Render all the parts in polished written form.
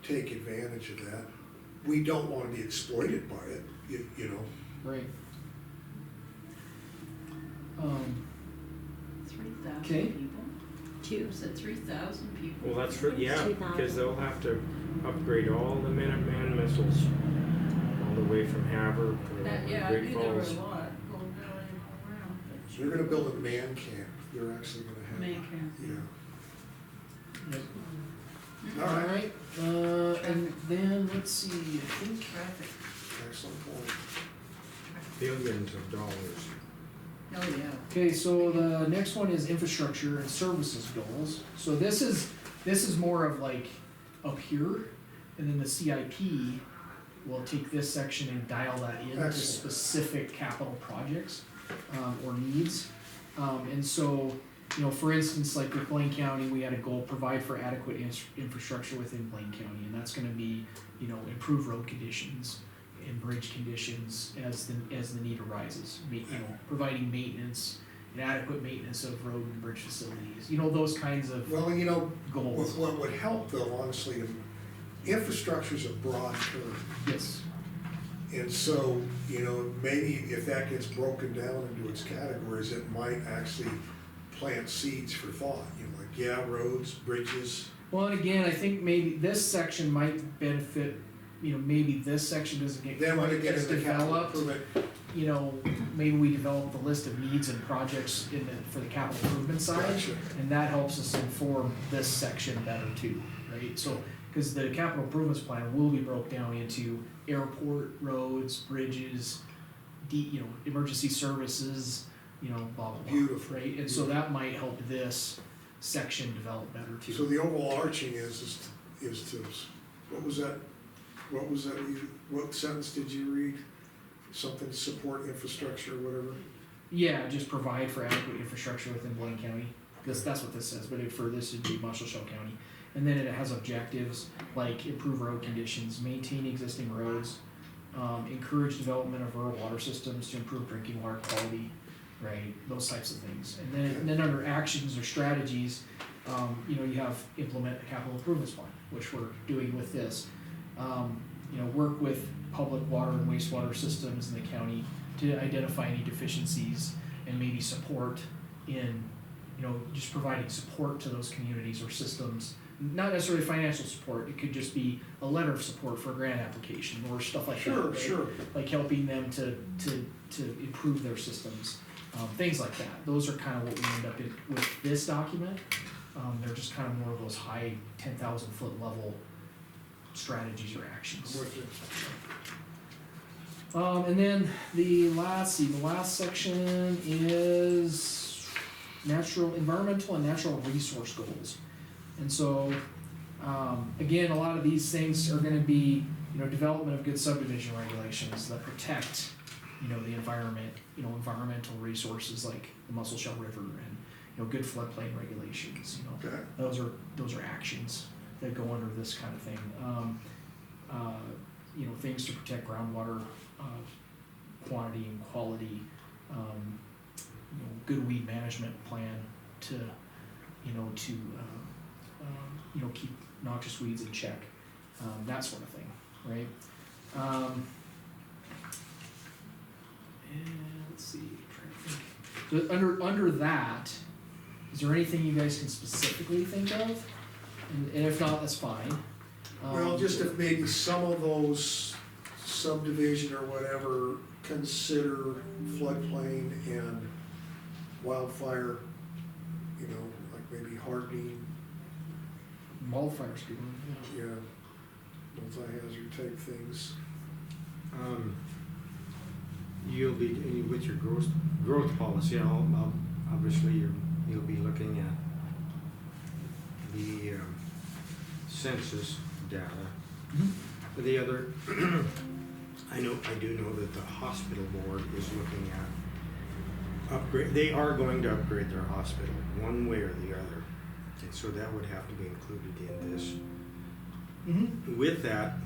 take advantage of that. We don't wanna be exploited by it, you know. Right. 3,000 Okay. people? Two. Said 3,000 people? Well, that's for, yeah, 2,000. because they'll have to upgrade all the Minuteman missiles, all the way from Havre That, to yeah, I Great knew there were a Falls. lot going down around, but. They're gonna build a man camp, they're actually gonna have. Man camp. Yeah. Yep. All right. Alright, and then, let's see, I think, Traffic, Excellent point. Billions of dollars. hell yeah. okay, so the next one is infrastructure and services goals. So this is more of like up here, and then the CIP will take this section and dial that into Excellent. specific capital projects, or needs. And so, you know, for instance, like with Blaine County, we had a goal, provide for adequate infrastructure within Blaine County, and that's gonna be, you know, improve road conditions and bridge conditions as the need arises. You know, providing maintenance and adequate maintenance of road and bridge facilities, you know, those kinds of Well, you know, goals. what would help though, honestly, infrastructure's a broad term. Yes, And so, you know, maybe if that gets broken down into its categories, it might actually plant seeds for thought, you know, like, yeah, roads, bridges. well, and again, I think maybe this section might benefit, you know, maybe this section doesn't get Then when quite it gets as into capital developed. improvement, You know, maybe we develop the list of needs and projects for the capital improvement side. Gotcha. And that helps us inform this section better too, right? So, cause the capital improvements plan will be broke down into airport, roads, bridges, you know, emergency services, you know, blah, blah, blah. Beautiful. Right, and so that might help this section develop better too. So the overall arching is to, what was that, what sentence did you read? Something to support infrastructure or whatever? Yeah, just provide for adequate infrastructure within Blaine County. That's what this says, but for this it'd be Muscle County. And then it has objectives like improve road conditions, maintain existing roads, encourage development of rural water systems to improve drinking water quality, right? Those types of things. And then under actions or strategies, you know, you have implement a capital improvements plan, which we're doing with this. You know, work with public water and wastewater systems in the county to identify any deficiencies and maybe support in, you know, just providing support to those communities or systems. Not necessarily financial support, it could just be a letter of support for a grant application or stuff like that. Sure, right? sure. Like helping them to improve their systems, things like that. Those are kind of what we end up in with this document. They're just kind of more of those high 10,000 foot level strategies or actions. I'm with you. And then the last section is environmental and natural resource goals. And so, again, a lot of these things are gonna be, you know, development of good subdivision regulations that protect, you know, the environment, you know, environmental resources like the Muscle Shell River and, you know, good floodplain regulations, you know. Okay. Those are actions that go under this kind of thing. You know, things to protect groundwater, quantity and quality, you know, good weed management plan to, you know, you know, keep noxious weeds in check, that sort of thing, right? And let's see, I'm trying to think. So under that, is there anything you guys can specifically think of? And if not, that's fine. Well, just if maybe some of those subdivision or whatever consider floodplain and wildfire, you know, like maybe hardening, Wildfire's good one, yeah. yeah, multi-hazard type things. You'll be, with your growth policy, obviously you'll be looking at the census data. Mm-hmm. The other, I do know that the hospital board is looking at they are going to upgrade their hospital, one way or the other. And so that would have to be included in this. Mm-hmm. With that,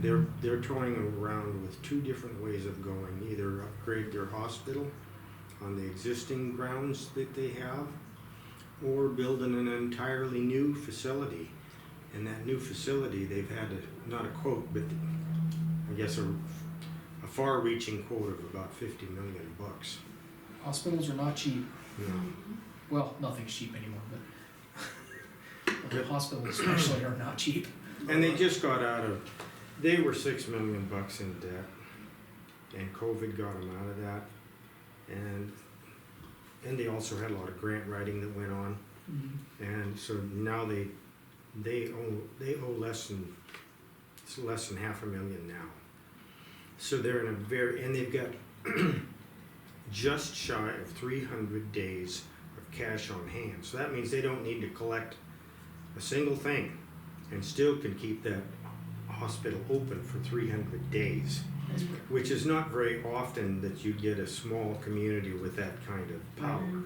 they're toying around with two different ways of going. Either upgrade their hospital on the existing grounds that they have, or build an entirely new facility. And that new facility, they've had not a quote, but I guess a far-reaching quote of about $50 million. Hospitals are not cheap. You know, Well, nothing's cheap anymore, but the hospitals especially are not cheap. and they just got out of. They were $6 million in debt, and COVID got them out of that, and they also had a lot of grant writing that went on, and so now they owe less than $500,000 now. So they're in a and they've got just shy of 300 days of cash on hand. So that means they don't need to collect a single thing and still can keep that hospital open for 300 days, which is not very often that you get a small community with that kind of power.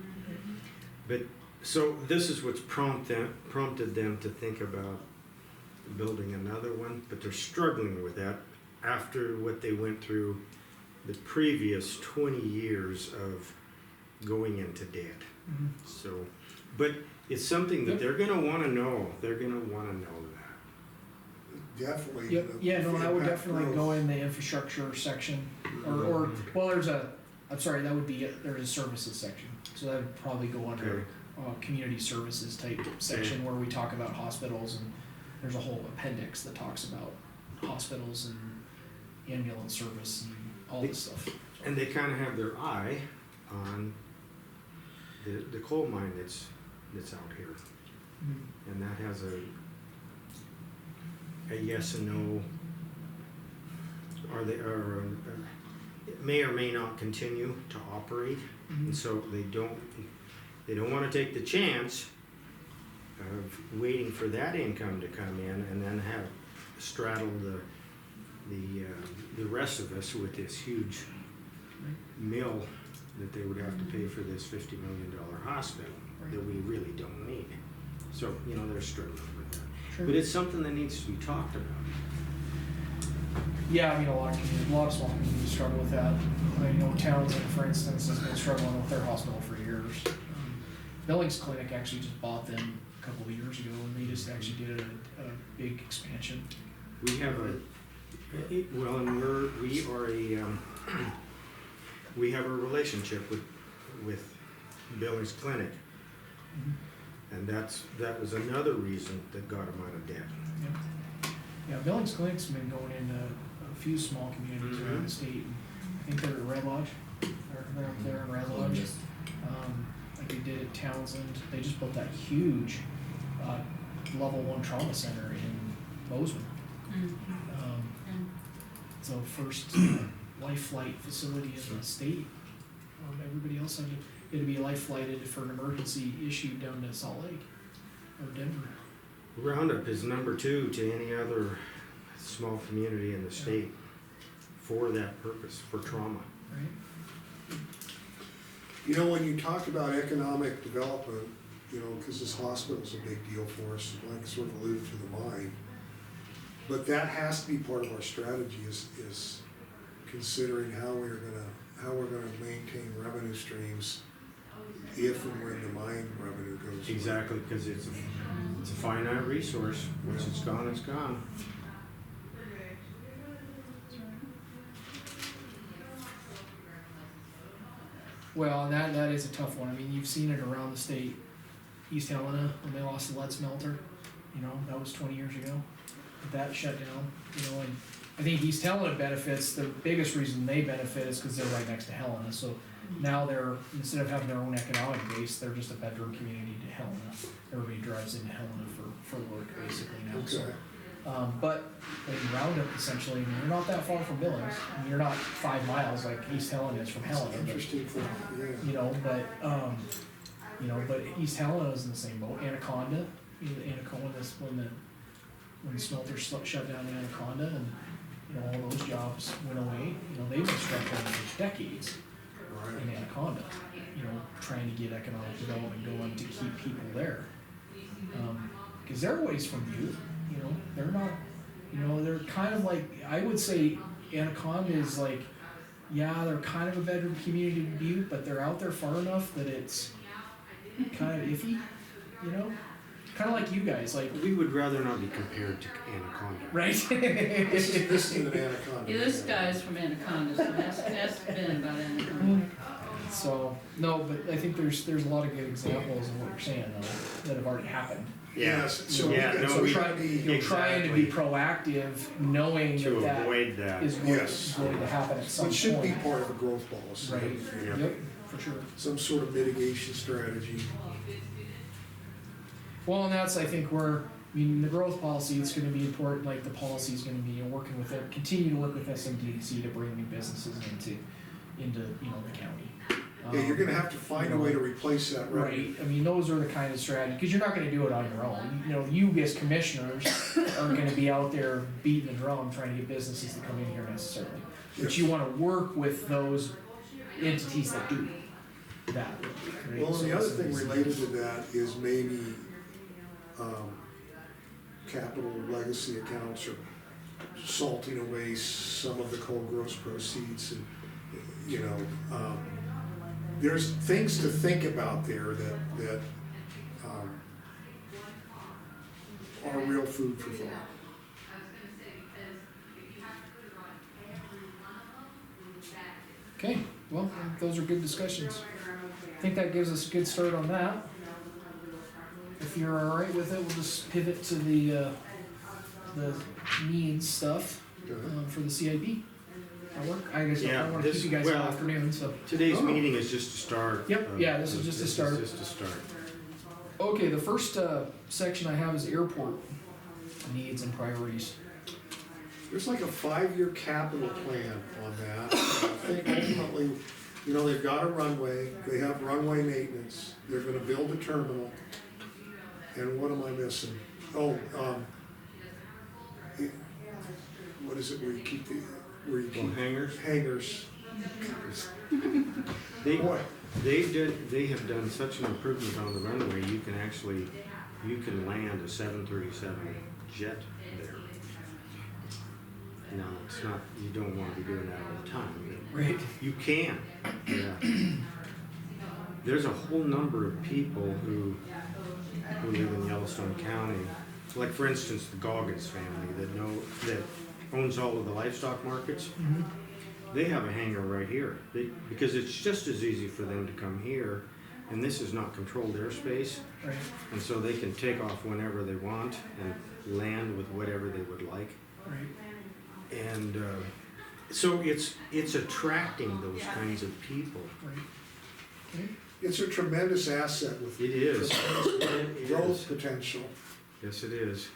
But so this is what's prompted them to think about building another one, but they're struggling with that after what they went through the previous 20 years of going into debt. So, but it's something that they're gonna wanna know. They're gonna wanna know that. Definitely. Yep, yeah, no, that would impact definitely growth. go in the infrastructure section, or, well, that would be, there's a services section, so that would probably go under, community services type section where we talk about hospitals, and there's a whole appendix that talks about hospitals and ambulance service and all this stuff. And they kind of have their eye on the coal mine that's out here, and that has a yes and no. It may or may not continue to operate, and so they don't want to take the chance of waiting for that income to come in and then have straddle the rest of us with this huge mill that they would have to pay for this $50 million hospital that we really don't need. So, you know, they're struggling with that. Sure. But it's something that needs to be talked about. Yeah, I mean, a lot of small communities struggle with that. I know Townsend, for instance, has been struggling with their hospital for years. Billings Clinic actually just bought them a couple of years ago, and they just actually did a big expansion. We have we have a relationship with Billings Clinic, and that was another reason that got them out of debt. Yeah, Billings Clinic's been going into a few small communities around the state. I think they're at Red Lodge. They're up there in Red Lodge. Like they did at Townsend. They just built that huge level 1 trauma center in Bozeman. So first life flight facility in the state. Everybody else had to be life flighted for an emergency issued down to Salt Lake or Denver. Roundup is number 2 to any other small community in the state for that purpose, for trauma. Right? You know, when you talk about economic development, you know, because this hospital's a big deal for us, like sort of alluded to the mine. But that has to be part of our strategy is considering how we're gonna maintain revenue streams if and when the mine revenue goes away. Exactly, because it's a finite resource. Once it's gone, it's gone. Well, and that is a tough one. I mean, you've seen it around the state. East Helena, when they lost the lead smelter, you know, that was 20 years ago. That shut down, you know, and I think East Helena benefits, the biggest reason they benefit is because they're right next to Helena. So now they're, instead of having their own economic base, they're just a bedroom community to Helena. Everybody drives into Helena for work basically now. So, Okay. but in Roundup, essentially, I mean, you're not that far from Billings. I mean, you're not 5 miles like East Helena is from Helena. But, Interesting thing, you know, but East Helena is in the same boat. Anaconda, when the smelter shut down in Anaconda, and you know all those jobs went away. You know, they've been struggling for decades in Anaconda. You know, trying to get economic development going to keep people there, because they're ways from Butte. You know, they're not. You know, they're kind of like, I would say Anaconda is like, yeah, they're kind of a bedroom community to Butte, but they're out there far enough that it's kind of iffy, you know? Kinda like you guys, like, We would rather not be compared to Anaconda. right? This is an anaconda. Yeah, this guy's from Anaconda, so that's been about Anaconda. So, no, but I think there's a lot of good examples of what you're saying, though, that have already happened. Yes, so Yeah, we no, so we- try to be, You're trying to be proactive, knowing To that avoid that. is Yes. going to happen at some it point. should be part of a growth policy. Right. Yeah. Yep, for sure. Some sort of mitigation strategy. Well, and that's, I think, where, I mean, the growth policy, it's gonna be important, like, the policy is gonna be, you know, working with it, continue to work with SMDC to bring new businesses into, you know, the county. Yeah, you're gonna have to find a way to replace that revenue. Right, I mean, those are the kind of strategy, because you're not gonna do it on your own. You know, you as commissioners aren't gonna be out there beating the drum trying to get businesses to come in here necessarily. But Yes. you wanna work with those entities that do that. right? Well, So and the other it's- thing related to that is maybe, capital legacy accounts or salting away some of the cold gross proceeds and, you know, there's things to think about there that are real food for thought. Okay, well, those are good discussions. I think that gives us a good start on that. If you're all right with it, we'll just pivot to the needs stuff for the CIP. That work? I guess I Yeah, don't want to keep this- you guys all well, afternoon, so. Today's Oh. meeting is just a start. Yep, yeah, this is just a start. This is just a start. Okay, the first section I have is airport needs and priorities. There's like a 5-year capital plan on that. I think ultimately, you know, they've got a runway, they have runway maintenance, they're gonna build a terminal. And what am I missing? Oh, what is it where you keep Well, hangers, hangars? they, Boy, they have done such an improvement on the runway, you can land a 737 jet there. Now, it's not, you don't wanna be doing that all the time, but Right. you can, yeah. There's a whole number of people who live in Yellowstone County, like for instance, the Goggins family that owns all of the livestock markets. They have a hangar right here, because it's just as easy for them to come here, and this is not controlled airspace, Right, and so they can take off whenever they want and land with whatever they would like. right, And so it's attracting those kinds of people. right. Okay. it's a tremendous asset with It is. tremendous growth potential. Yes, it is.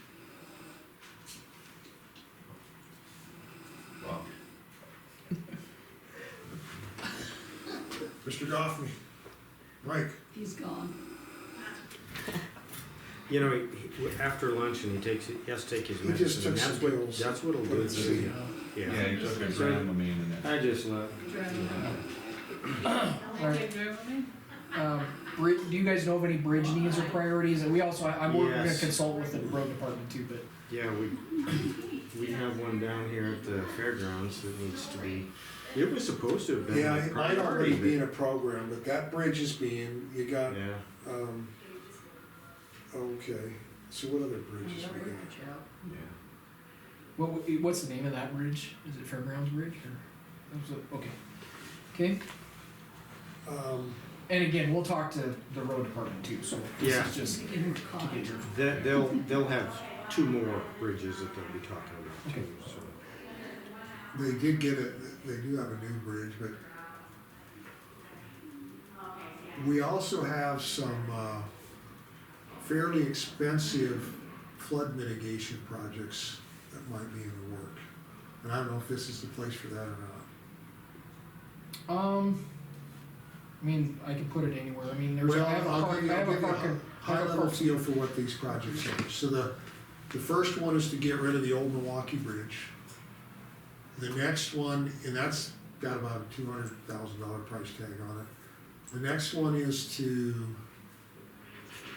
Mr. Goffney, Mike, He's gone. You know, after lunch and he has to take his He medicine. just took and some pills. That's what'll do it Let's to see. you. Yeah, Yeah. he took a So, Dramamine and I just love. Okay, Jeremy? Do you guys know of any bridge needs or priorities? And we also, we're gonna Yes. consult with the road department too, but. Yeah, we have one down here at the fairgrounds that needs to be. It was supposed to have been yeah, a it might already priority, be in a program, but that bridge is being, you but got, yeah. okay, so what other bridges we got? yeah. What's the name of that bridge? Is it Fairgrounds Bridge or? Okay. Okay, and again, we'll talk to the road department too, so this Yeah. is just to Get him caught. get your. That they'll have 2 more bridges that they'll be talking about Okay. too. So. They did get it, they do have a new bridge, but we also have some, fairly expensive flood mitigation projects that might be in the work. And I don't know if this is the place for that or not. I mean, I can put it anywhere. I mean, there's. Well, I have a I'll park- give you I have a a parking- I high have a level park- feel for what these projects are. So the first one is to get rid of the old Milwaukee Bridge. The next one, and that's got about a $200,000 price tag on it. The next one is to,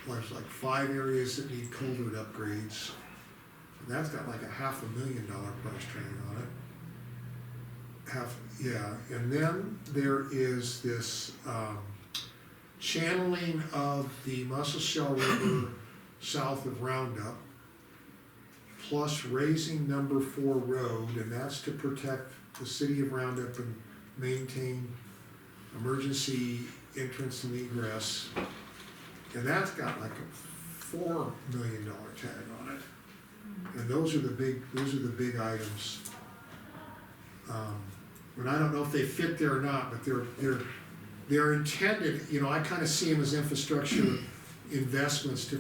like 5 areas that need culvert upgrades. And that's got like a $500,000 price tag on it. And then there is this channeling of the Muscle Shell River south of Roundup, plus raising number 4 road, and that's to protect the city of Roundup and maintain emergency entrance and egress. And that's got like a $4 million tag on it. And those are the big items. And I don't know if they fit there or not, but they're intended, you know, I kinda see them as infrastructure investments to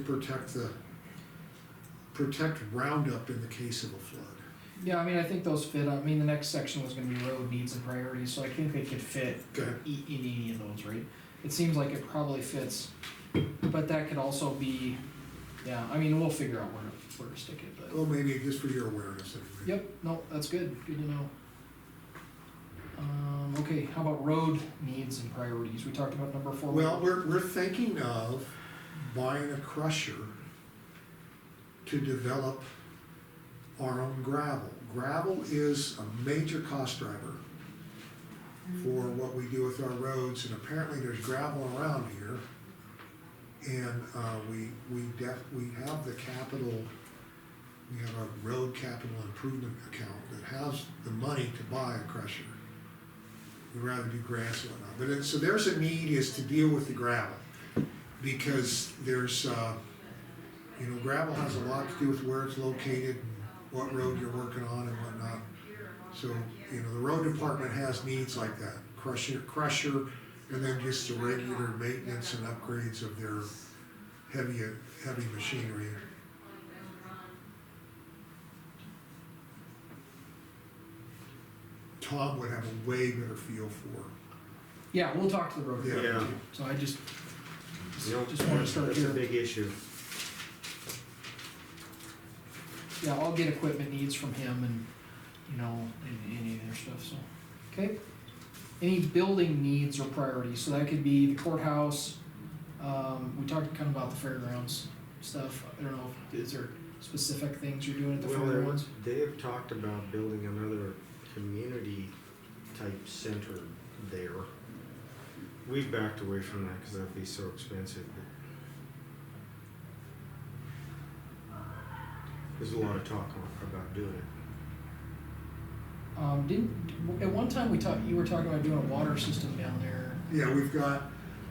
protect Roundup in the case of a flood. Yeah, I mean, I think those fit, I mean, the next section was gonna be road needs and priorities, so I think they could fit Okay. in any of those, right? It seems like it probably fits, but that could also be, yeah, I mean, we'll figure out where to stick it, but. Well, maybe just for your awareness anyway. Yep, no, that's good to know. Okay, how about road needs and priorities? We talked about number 4. Well, we're thinking of buying a crusher to develop our own gravel. Gravel is a major cost driver for what we do with our roads, and apparently there's gravel around here. And we have the capital, we have a road capital improvement account that has the money to buy a crusher. We'd rather do grass and whatnot, but so there's a need is to deal with the gravel, because there's, you know, gravel has a lot to do with where it's located, and what road you're working on and whatnot. So, you know, the road department has needs like that, crusher, and then just the regular maintenance and upgrades of their heavy machinery. Tom would have a way better feel for. Yeah, we'll talk to the road Yeah. department Yeah. too. So I just Nope, wanna start that's a here. big issue. Yeah, I'll get equipment needs from him and, you know, any of their stuff, so, okay. Any building needs or priorities, so that could be the courthouse, we talked kind of about the fairgrounds stuff, I don't know, is there specific things you're doing at the Well, fairgrounds? they have talked about building another community type center there. We've backed away from that because that'd be so expensive. But there's a lot of talk about doing it. At one time you were talking about doing a water system down there. Yeah,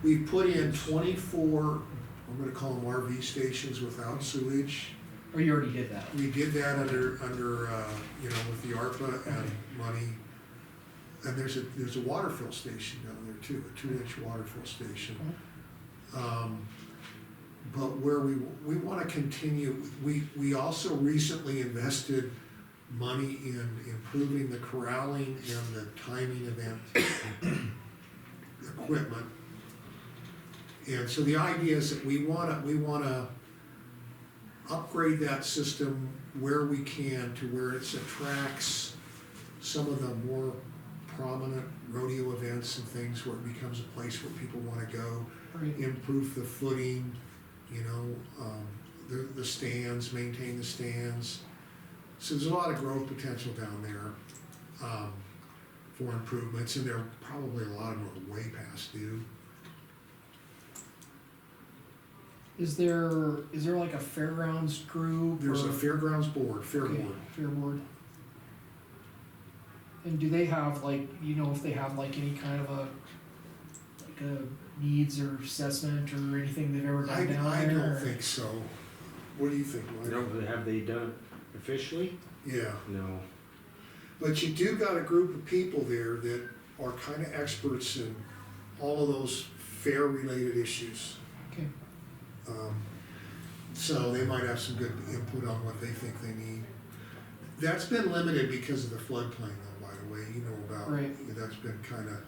we've put in 24, I'm gonna call them RV stations without sewage. Or you already did that? We did that under, you know, with the ARPA and money. And there's a water fill station down there too, a 2-inch water fill station. But where we wanna continue, we also recently invested money in improving the corralling and the timing event equipment. And so the idea is that we wanna upgrade that system where we can to where it attracts some of the more prominent rodeo events and things, where it becomes a place where people wanna go, Right. improve the footing, you know, the stands, maintain the stands. So there's a lot of growth potential down there, for improvements, and there are probably a lot of them are way past due. Is there like a fairgrounds group? There's or- a fairgrounds board, fair Okay, board. Fair board. And do they have like, you know, if they have like any kind of a needs or assessment or anything they've ever done down there? I don't or- think so. What do you think, Mike? No, have they done it officially? Yeah, No. but you do got a group of people there that are kinda experts in all of those fair-related issues. Okay, So they might have some good input on what they think they need. That's been limited because of the floodplain though, by the way, you know about. Right. That's been kinda,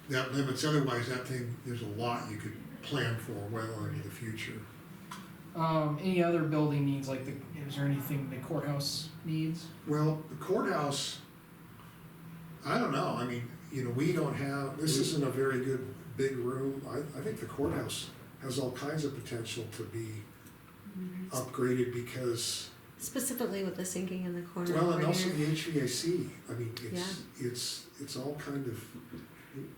that limits, otherwise that thing, there's a lot you could plan for well into the future. any other building needs, like is there anything the courthouse needs? Well, the courthouse, I don't know, I mean, you know, we don't have, this isn't a very good big room. I think the courthouse has all kinds of potential to be upgraded because, Specifically with the sinking in the corner well, and over also here. the HVAC, I mean, it's all kind of,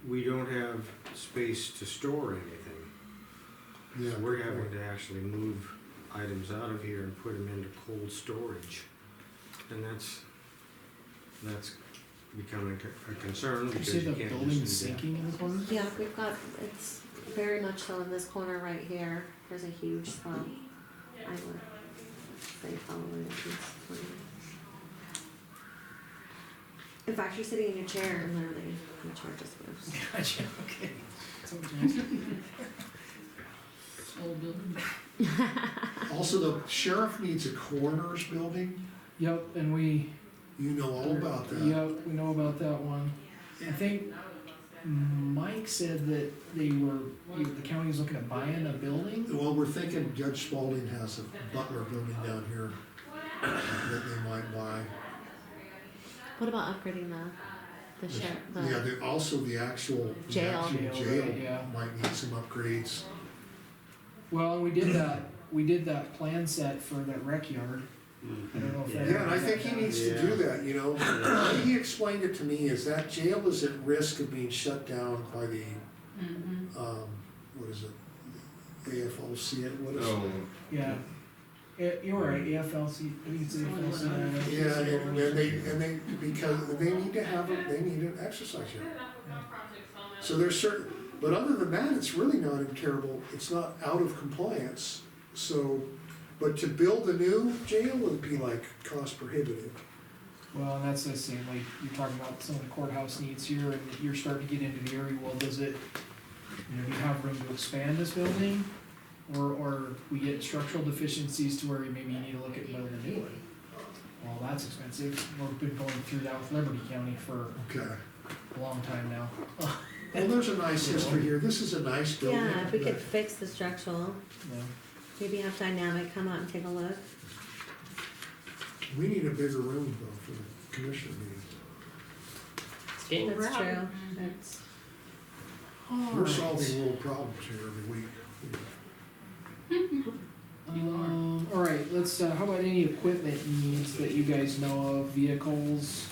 We don't have space to store anything. Yeah, So we're having to actually move items out of here and put them into cold storage. And that's becoming a concern You because say you the can't building's just do that. sinking in the corner? Yeah, we've got, it's very much so in this corner right here, there's a huge slump. I would say probably at least 20. In fact, you're sitting in your chair and literally the chair just moves. Gotcha, okay. So nice. Old building. also the sheriff needs a coroner's building, Yep, and we, you know all about that. yep, we know about that one. I think Mike said that they were, the county was looking at buying a building. Well, we're thinking Judge Spalding has a Butler building down here that they might buy. What about upgrading the sheriff, Yeah, also the actual Jail. jail Yeah. might need some upgrades. Well, we did that plan set for that rec yard. I don't know if that. Yeah, and I think he needs to do that, you know. The way he explained it to me is that jail is at risk of being shut down by the, Mm-hmm. what is it? AFLC, what is it? Oh, Yeah. You're right, AFLC, I think it's AFLC. Yeah, and they, because they need to have, they need an exercise yard. So there's certain, but other than that, it's really not in terrible, it's not out of compliance. So, but to build a new jail would be like cost prohibitive. Well, and that's the same, like, you're talking about some of the courthouse needs here, and you're starting to get into the area, well, does it, you know, do you have room to expand this building? Or we get structural deficiencies to where maybe you need to look at building a new one? Well, that's expensive, we've been going through that with Liberty County for Okay. a long time now. Well, there's a nice history here. This is a nice building. Yeah, if we could but- fix the structural, Yeah. maybe have Dynamic come out and take a look. We need a bigger room though for the commission meeting. It's getting That's crowded. true, Mhm. that's, We're solving little problems here every week. Alright, let's, how about any equipment needs that you guys know of, vehicles?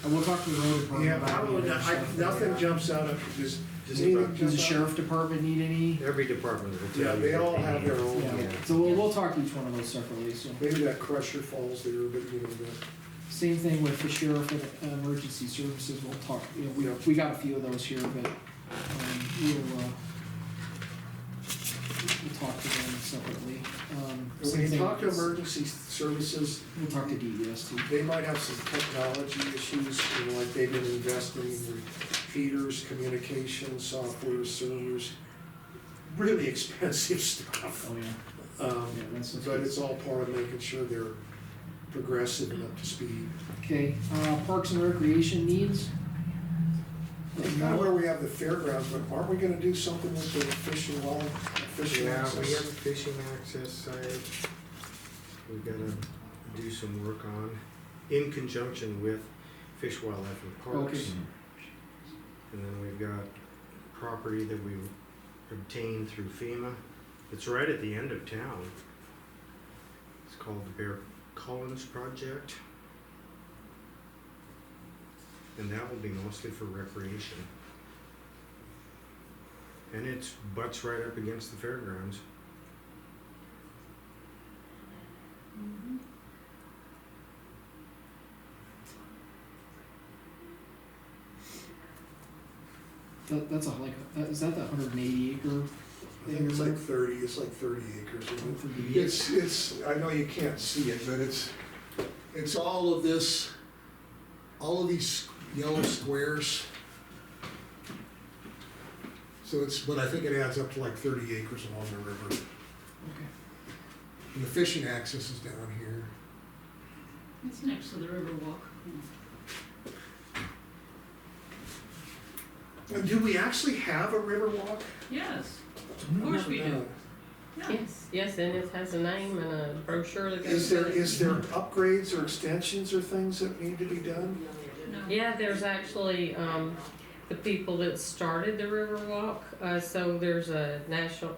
We'll talk to the road department Yeah, about I the would, other stuff. nothing jumps out of just. Just anything about- Does the jump out? sheriff department need any? Every department will Yeah, tell you. they that all they have need their it. own. Yeah, so we'll talk to each one of those separately, so. Maybe that crusher falls there, but you know, that. Same thing with the sheriff and emergency services, we'll talk, you know, Yeah. we got a few of those here, but, we'll talk to them separately. When Same you thing talk to with- emergency services, We'll talk to DES too. they might have some technology issues, you know, like they've been investing in feeders, communication, software, servers. Really expensive stuff. Oh, yeah, yeah, that's. But it's all part of making sure they're progressive and up to speed. Okay, parks and recreation needs? That's kind of where we have the fairgrounds, but aren't we gonna do something with the fishing fishing Yeah, we access? have a fishing access site. We've gotta do some work on, in conjunction with Fish, Wildlife and Parks. Okay. And then we've got property that we obtained through FEMA. It's right at the end of town. It's called the Bear Collins Project. And that will be mostly for recreation. And it butts right up against the fairgrounds. That's is that the 180 acre? I think it's like 30 acres. isn't it? Yeah. It's, I know you can't see it, but it's all of this, all of these yellow squares. So it's, but I think it adds up to like 30 acres along the river. Okay. And the fishing access is down here. It's next to the Riverwalk. And do we actually have a river walk? Yes, of course we do. Yeah. Yes, and it has a name and a brochure that Is goes there, with it. is there upgrades or extensions or things that need to be done? No. Yeah, there's actually, the people that started the Riverwalk, so there's a natural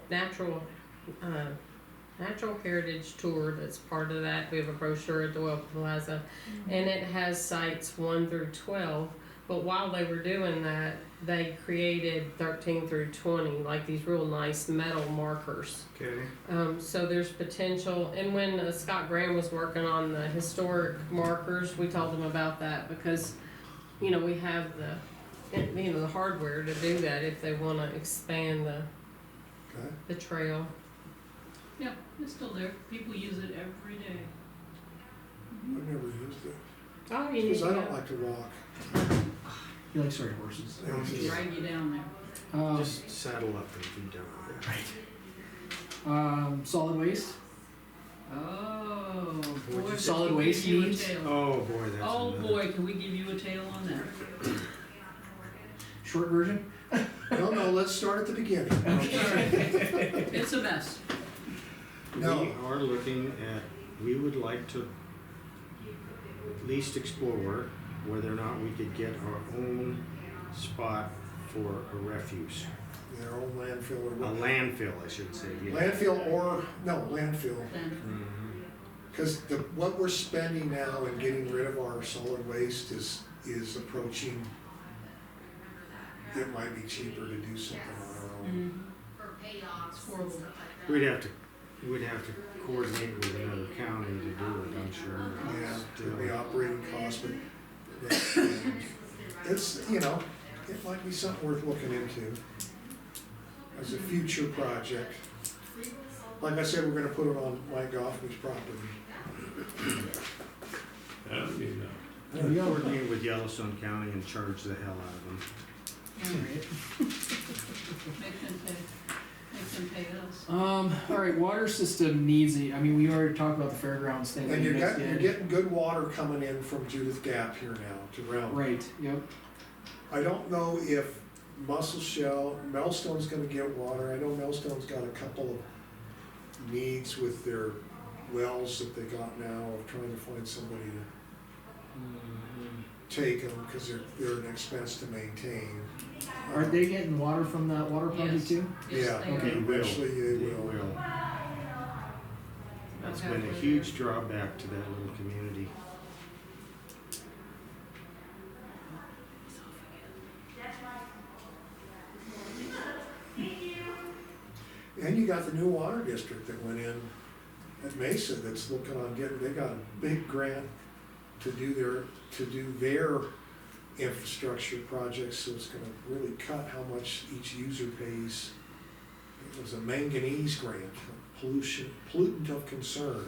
heritage tour that's part of that. We have a brochure at the Welcome Plaza, and it has sites 1 through 12. But while they were doing that, they created 13 through 20, like these real nice metal markers. Okay. So there's potential, and when Scott Graham was working on the historic markers, we told him about that because, you know, we have the hardware to do that if they want to expand Okay, the trail. Yeah, it's still there. People use it every day. I've never used it, Oh, you need because to I don't go. like to walk. He likes riding horses. Drag you down there. Just saddle up and be done with it. Solid waste. Oh, What'd boy. you Solid can we waste give you a needs? tale. Oh, boy, that's Oh, another- boy, can we give you a tale on that? Short version. No, let's start at the beginning. It's a mess. No. We are looking at, we would like to at least explore whether or not we could get our own spot for a refuse. Their own landfill or A what? landfill, I should say, yeah. Landfill or, no, landfill. Then, Mhm. Because what we're spending now in getting rid of our solid waste is approaching, it might be cheaper to do something on our own. it's horrible. We'd have to coordinate with another county to do it, I'm sure. Yeah, Still. it'd be operating costs, but it's, it might be something worth looking into as a future project. Like I said, we're gonna put it on Mike Goffman's property. There we go. Coordinate with Yellowstone County and charge the hell out of them. Alright. Make them pay us. Alright, water system needs we already talked about the fairgrounds thing that And you you're guys did. getting good water coming in from Judith Gap here now to Round. Right, yep. I don't know if Muscle Shell, Melstone's gonna get water. I know Melstone's got a couple of needs with their wells that they got now of trying to find somebody to take them, cause they're an expense to maintain. Are they getting water from that water project Yes. too? Yes, Yeah, they okay. are. eventually they They will. will. That's Okay. been a huge drawback to that little community. And you got the new water district that went in at Mesa that's looking on they got a big grant to do their infrastructure projects, so it's gonna really cut how much each user pays. It was a manganese grant, pollutant of concern.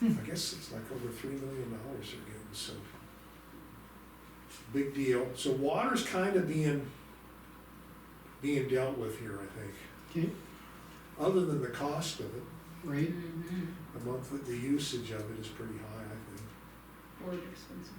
I guess it's like over $3 million they're getting, so. Big deal. So water's kind of being dealt with here, I think. Okay, Other than the cost of it, right. Mhm. the usage of it is pretty high, I think. Horribly expensive.